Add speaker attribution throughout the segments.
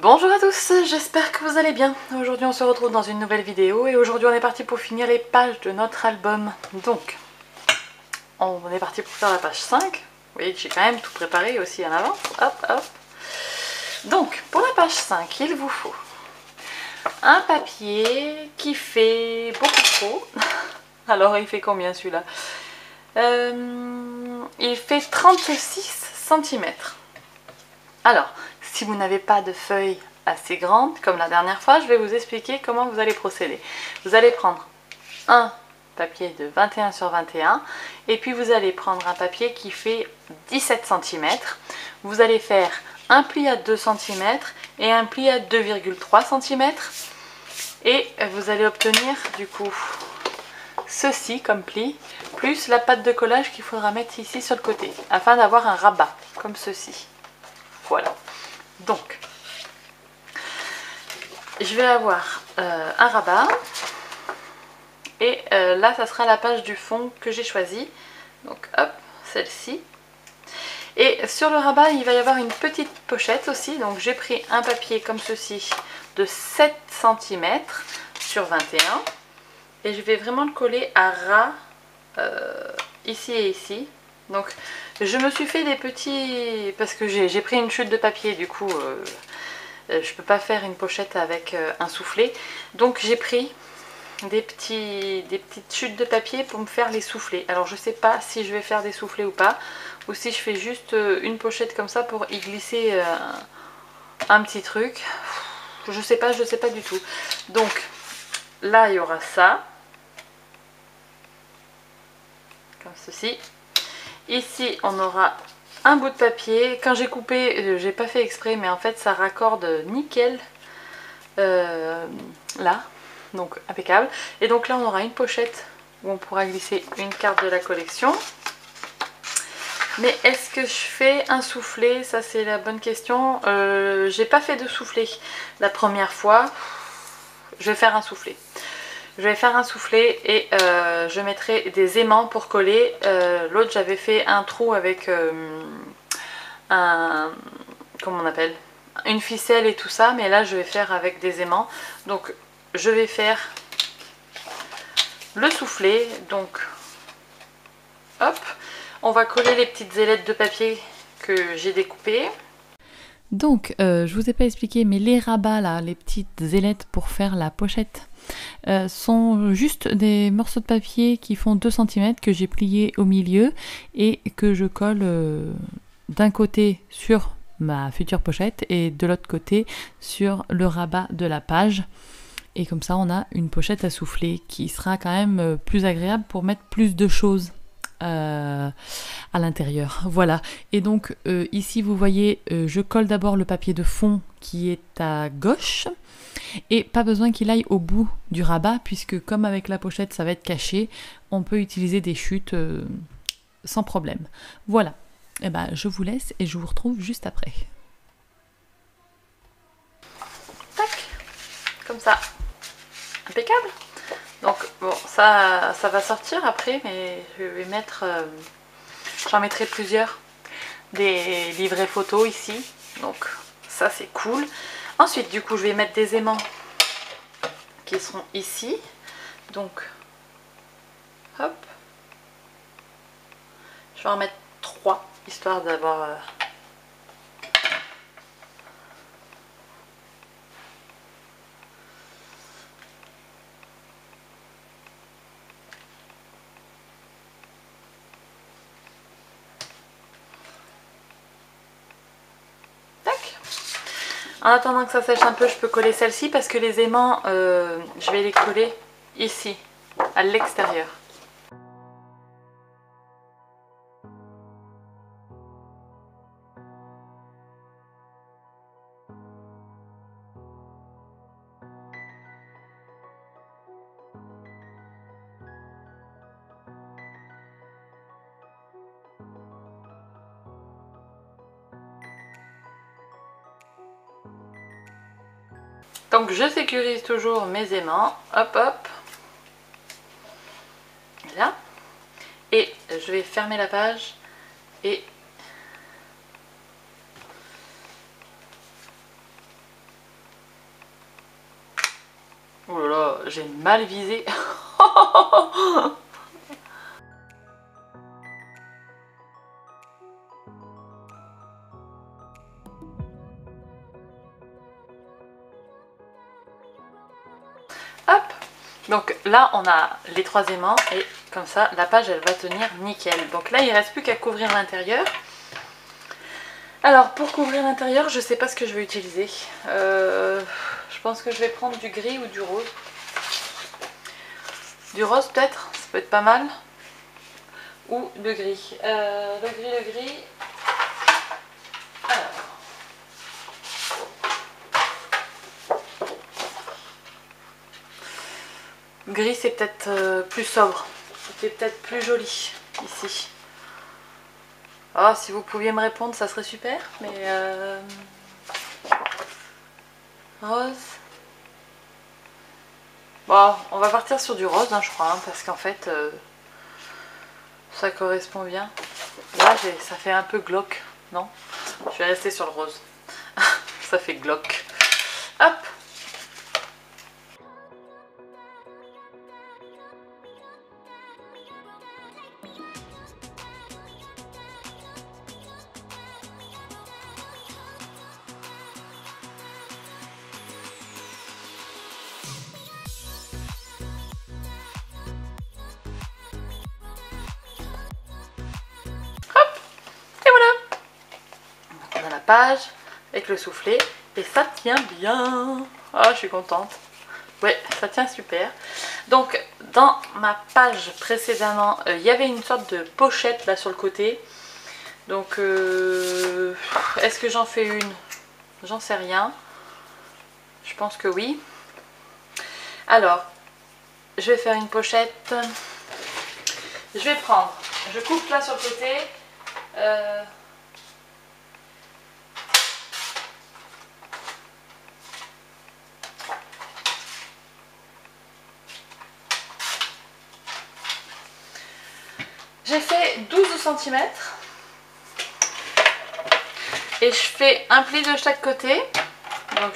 Speaker 1: Bonjour à tous, j'espère que vous allez bien. Aujourd'hui on se retrouve dans une nouvelle vidéo et aujourd'hui on est parti pour finir les pages de notre album. Donc, on est parti pour faire la page 5. Vous voyez que j'ai quand même tout préparé aussi en avance. Hop, hop. Donc, pour la page 5, il vous faut un papier qui fait beaucoup trop. Alors, il fait combien celui-là? Il fait 36 cm. Alors, si vous n'avez pas de feuilles assez grandes, comme la dernière fois, je vais vous expliquer comment vous allez procéder. Vous allez prendre un papier de 21 sur 21 et puis vous allez prendre un papier qui fait 17 cm. Vous allez faire un pli à 2 cm et un pli à 2,3 cm et vous allez obtenir du coup ceci comme pli, plus la pâte de collage qu'il faudra mettre ici sur le côté afin d'avoir un rabat comme ceci. Voilà, donc je vais avoir un rabat et là ça sera la page du fond que j'ai choisie, donc hop, celle-ci. Et sur le rabat il va y avoir une petite pochette aussi, donc j'ai pris un papier comme ceci de 7 cm sur 21 et je vais vraiment le coller à ras ici et ici. Donc je me suis fait des petits, parce que j'ai pris une chute de papier, du coup je peux pas faire une pochette avec un soufflet, donc j'ai pris des petites chutes de papier pour me faire les soufflets. Alors je sais pas si je vais faire des soufflets ou pas, ou si je fais juste une pochette comme ça pour y glisser un petit truc. Je sais pas du tout. Donc là il y aura ça, comme ceci. Ici on aura un bout de papier. Quand j'ai coupé, j'ai pas fait exprès, mais en fait ça raccorde nickel là, donc impeccable. Et donc là on aura une pochette où on pourra glisser une carte de la collection. Mais est-ce que je fais un soufflet? Ça c'est la bonne question. J'ai pas fait de soufflet la première fois. Je vais faire un soufflet. Je vais faire un soufflet et je mettrai des aimants pour coller. L'autre j'avais fait un trou avec comment on appelle, une ficelle et tout ça, mais là je vais faire avec des aimants. Donc je vais faire le soufflet. Donc hop, on va coller les petites ailettes de papier que j'ai découpées.
Speaker 2: Donc, je vous ai pas expliqué, mais les rabats là, les petites ailettes pour faire la pochette, sont juste des morceaux de papier qui font 2 cm que j'ai pliés au milieu et que je colle d'un côté sur ma future pochette et de l'autre côté sur le rabat de la page. Et comme ça, on a une pochette à souffler qui sera quand même plus agréable pour mettre plus de choses à l'intérieur. Voilà. Et donc ici vous voyez, je colle d'abord le papier de fond qui est à gauche et pas besoin qu'il aille au bout du rabat puisque comme avec la pochette ça va être caché, on peut utiliser des chutes sans problème. Voilà. Et ben je vous laisse et je vous retrouve juste après.
Speaker 1: Tac, comme ça, impeccable. Donc bon, ça va sortir après, mais je vais mettre, j'en mettrai plusieurs, des livrets photos ici, donc ça c'est cool. Ensuite du coup je vais mettre des aimants qui seront ici, donc hop, je vais en mettre 3 histoire d'avoir En attendant que ça sèche un peu, je peux coller celle-ci parce que les aimants, je vais les coller ici, à l'extérieur. Donc je sécurise toujours mes aimants, hop hop, là, et je vais fermer la page et j'ai mal visé. Hop, donc là on a les 3 aimants et comme ça la page elle va tenir nickel. Donc là il ne reste plus qu'à couvrir l'intérieur. Alors pour couvrir l'intérieur je sais pas ce que je vais utiliser. Je pense que je vais prendre du gris ou du rose. Du rose peut-être, ça peut être pas mal. Ou le gris. Le gris. Alors. Gris c'est peut-être plus sobre, c'est peut-être plus joli ici. Oh, si vous pouviez me répondre ça serait super, mais rose. Bon, on va partir sur du rose hein, je crois, hein, parce qu'en fait ça correspond bien. Là ça fait un peu glauque, non? Je vais rester sur le rose. Ça fait glauque. Hop. Page avec le soufflet et ça tient bien. Ah, je suis contente. Ouais, ça tient super. Donc dans ma page précédemment il y avait une sorte de pochette là sur le côté. Donc est-ce que j'en fais une? J'en sais rien. Je pense que oui. Alors je vais faire une pochette. Je vais prendre, je coupe là sur le côté. J'ai fait 12 cm et je fais un pli de chaque côté. Donc,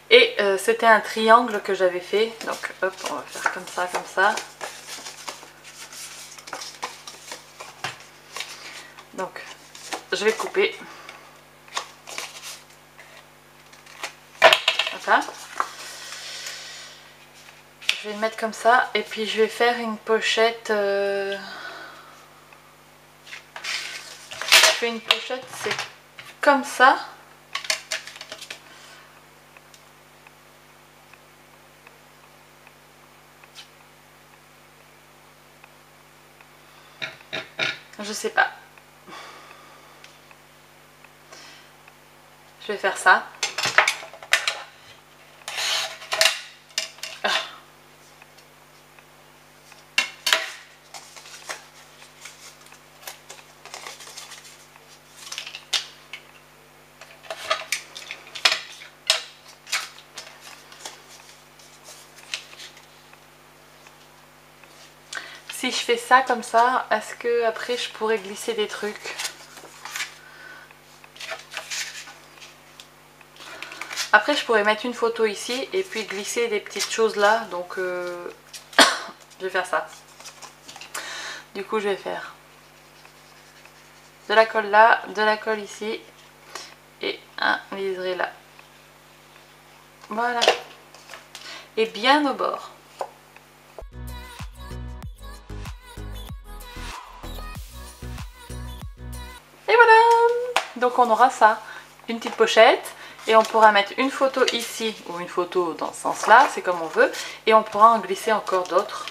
Speaker 1: et c'était un triangle que j'avais fait. Donc hop, on va faire comme ça, comme ça. Donc, je vais couper. Voilà. Je vais le mettre comme ça. Et puis, je vais faire une pochette. Je fais une pochette, c'est comme ça. Je sais pas. Je vais faire ça. Si je fais ça comme ça, est-ce que après je pourrais glisser des trucs? Après je pourrais mettre une photo ici et puis glisser des petites choses là, donc je vais faire ça. Du coup je vais faire de la colle là, de la colle ici et un liseré là. Voilà. Et bien au bord. Et voilà. Donc on aura ça, une petite pochette. Et on pourra mettre une photo ici ou une photo dans ce sens là, c'est comme on veut. Et on pourra en glisser encore d'autres.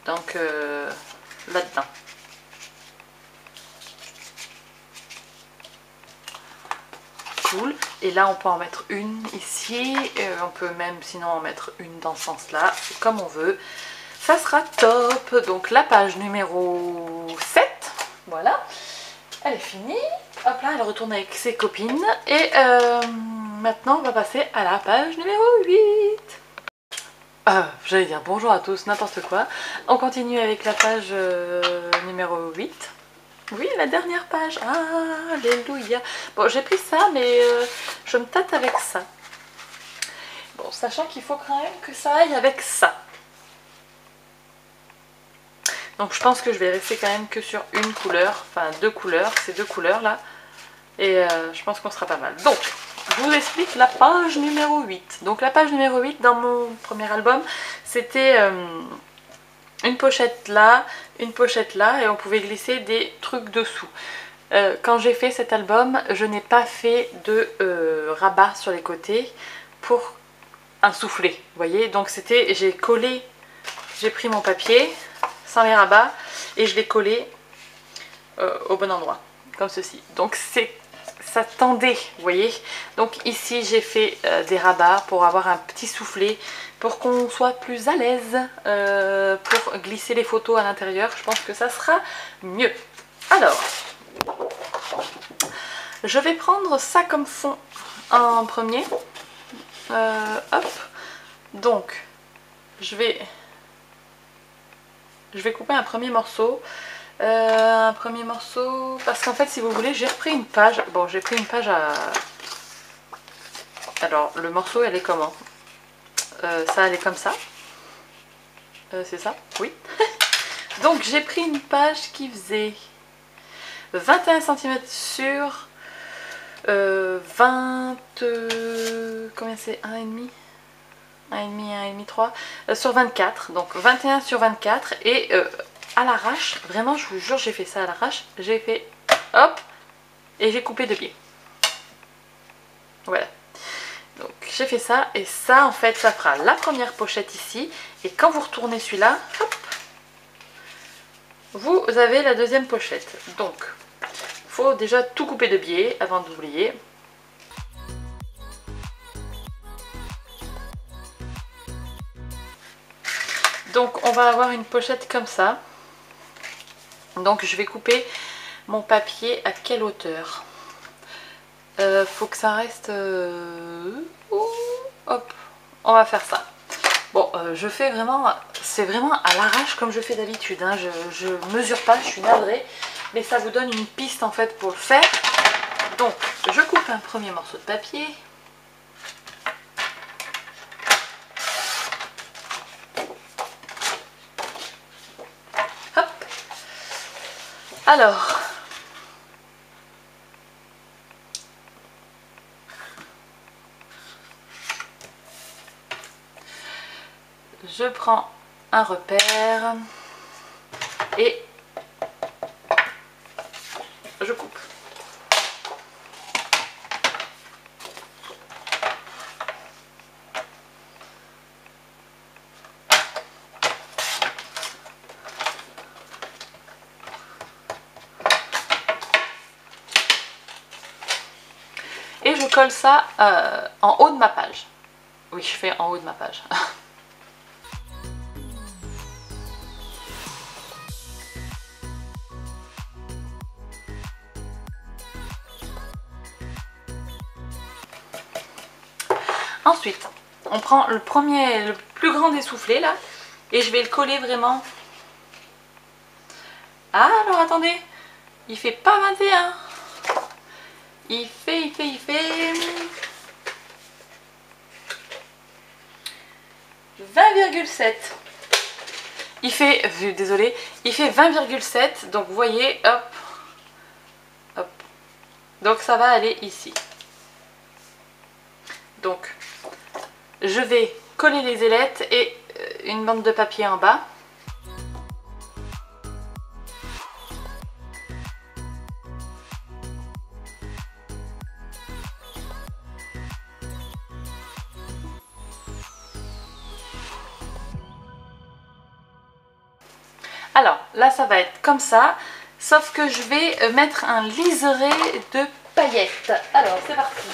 Speaker 1: Donc là-dedans. Cool. Et là on peut en mettre une ici. On peut même sinon en mettre une dans ce sens là. C'est comme on veut. Ça sera top. Donc la page numéro 7. Voilà. Elle est finie. Hop là, elle retourne avec ses copines. Et maintenant, on va passer à la page numéro 8. J'allais dire bonjour à tous, n'importe quoi. On continue avec la page numéro 8. Oui, la dernière page. Ah, alléluia. Bon, j'ai pris ça, mais je me tâte avec ça. Bon, sachant qu'il faut quand même que ça aille avec ça. Donc je pense que je vais rester quand même que sur une couleur, enfin 2 couleurs, ces 2 couleurs là. Et je pense qu'on sera pas mal. Donc, je vous explique la page numéro 8. Donc la page numéro 8 dans mon premier album, c'était une pochette là, et on pouvait glisser des trucs dessous. Quand j'ai fait cet album, je n'ai pas fait de rabat sur les côtés pour un soufflet, vous voyez. Donc c'était, j'ai pris mon papier sans les rabats et je l'ai collé au bon endroit, comme ceci. Donc ça tendait, vous voyez. Donc ici j'ai fait des rabats pour avoir un petit soufflet, pour qu'on soit plus à l'aise pour glisser les photos à l'intérieur. Je pense que ça sera mieux. Alors, je vais prendre ça comme fond en premier. Hop. Donc, je vais couper un premier morceau. Parce qu'en fait, si vous voulez, j'ai repris une page. Bon, j'ai pris une page à... Alors, le morceau, elle est comment? Ça, elle est comme ça. C'est ça? Oui. Donc, j'ai pris une page qui faisait 21 cm sur 20... combien c'est? 1,5 1,5, 3 sur 24. Donc, 21 sur 24. Et à l'arrache, vraiment, je vous jure, j'ai fait ça à l'arrache. J'ai fait hop, et j'ai coupé de biais. Voilà. Donc j'ai fait ça, et ça en fait ça fera la première pochette ici, et quand vous retournez celui-là, hop, vous avez la deuxième pochette. Donc il faut déjà tout couper de biais avant d'oublier. Donc on va avoir une pochette comme ça. Donc je vais couper mon papier à quelle hauteur? Faut que ça reste... hop, on va faire ça. Bon, je fais vraiment... C'est vraiment à l'arrache comme je fais d'habitude. Hein. Je mesure pas, je suis navrée. Mais ça vous donne une piste en fait pour le faire. Donc, je coupe un premier morceau de papier. Hop. Alors... je prends un repère et je coupe. Et je colle ça en haut de ma page. Oui, je fais en haut de ma page. Ensuite, on prend le plus grand des soufflets là, et je vais le coller vraiment. Ah, alors attendez, il fait pas 21. Il fait 20,7. Il fait, désolé, il fait 20,7. Donc vous voyez, hop, hop. Donc ça va aller ici. Donc je vais coller les ailettes et une bande de papier en bas. Alors là ça va être comme ça, sauf que je vais mettre un liseré de paillettes. Alors c'est parti.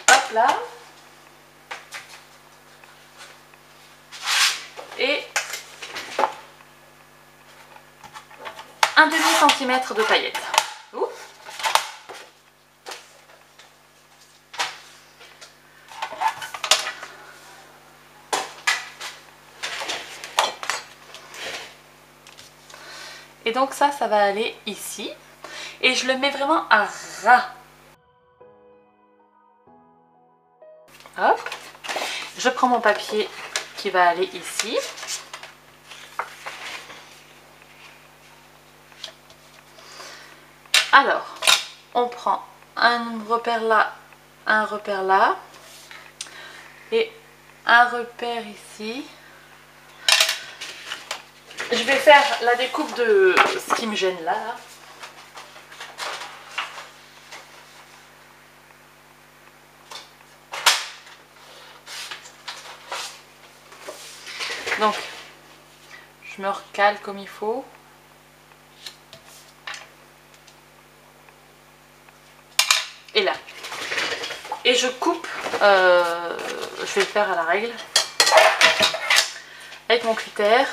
Speaker 1: Hop là. Et un demi-centimètre de paillettes. Ouh. Et donc ça va aller ici. Et je le mets vraiment à ras. Hop. Je prends mon papier qui va aller ici. Alors, on prend un repère là, un repère là. Et un repère ici. Je vais faire la découpe de ce qui me gêne là. Donc, je me recale comme il faut. Et là. Et je coupe, je vais le faire à la règle, avec mon cutter.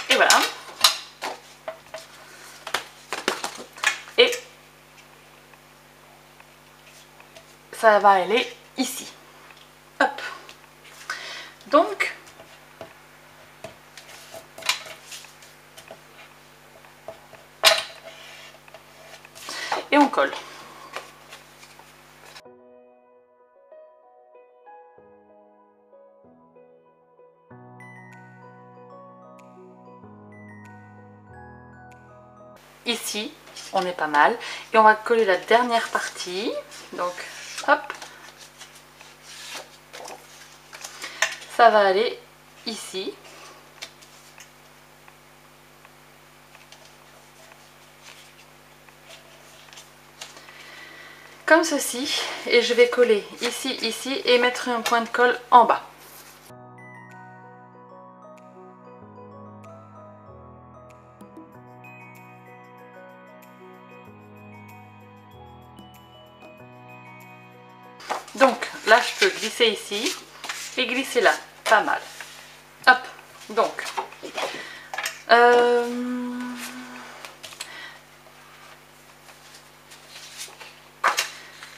Speaker 1: Et voilà. Et ça va aller ici. Hop. Donc, et on colle. Ici, on est pas mal. Et on va coller la dernière partie. Donc, hop. Ça va aller ici. Comme ceci. Et je vais coller ici, ici et mettre un point de colle en bas. Donc là, je peux glisser ici et glisser là. Pas mal. Hop. Donc.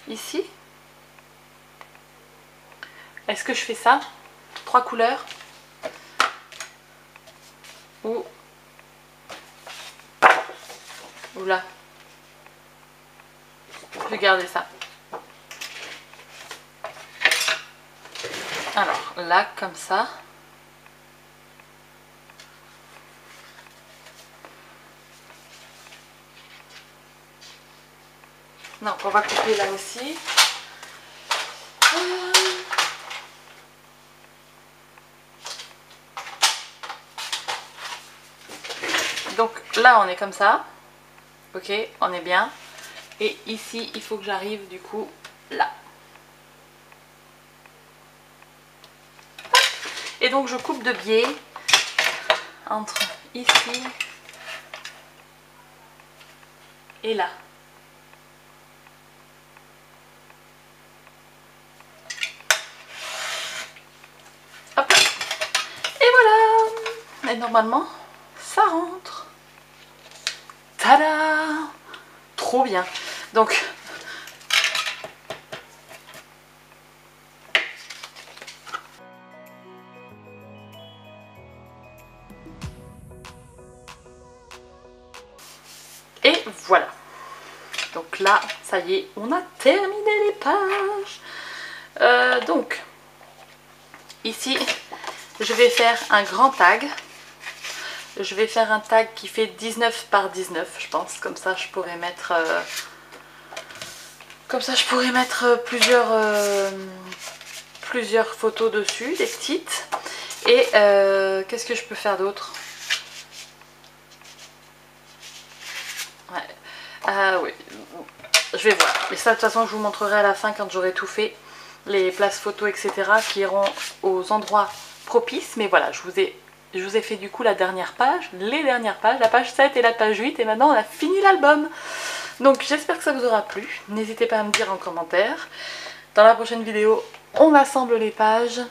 Speaker 1: Ici. Est-ce que je fais ça? 3 couleurs. Ou là. Je vais garder ça. Alors là, comme ça. Donc on va couper là aussi. Donc là on est comme ça. Ok, on est bien. Et ici il faut que j'arrive du coup là. Et donc je coupe de biais entre ici et là. Hop. Et voilà. Et normalement ça rentre. Tada! Trop bien. Donc et voilà. Donc là, ça y est, on a terminé les pages. Donc, ici, je vais faire un grand tag. Je vais faire un tag qui fait 19 par 19, je pense. Comme ça, je pourrais mettre, plusieurs photos dessus, des petites. Et qu'est-ce que je peux faire d'autre? Ouais. Ah oui, je vais voir. Mais ça, de toute façon, je vous montrerai à la fin quand j'aurai tout fait. Les places photos, etc. qui iront aux endroits propices. Mais voilà, je vous ai fait du coup la dernière page, les dernières pages, la page 7 et la page 8. Et maintenant, on a fini l'album. Donc, j'espère que ça vous aura plu. N'hésitez pas à me dire en commentaire. Dans la prochaine vidéo, on assemble les pages.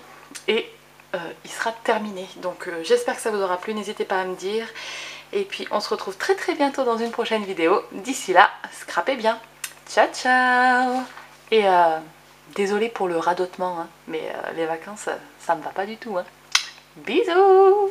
Speaker 1: Et il sera terminé. Donc j'espère que ça vous aura plu, n'hésitez pas à me dire. Et puis on se retrouve très très bientôt dans une prochaine vidéo. D'ici là, scrapez bien. Ciao ciao. Et désolée pour le radotement, hein, mais les vacances, ça me va pas du tout. Hein. Bisous.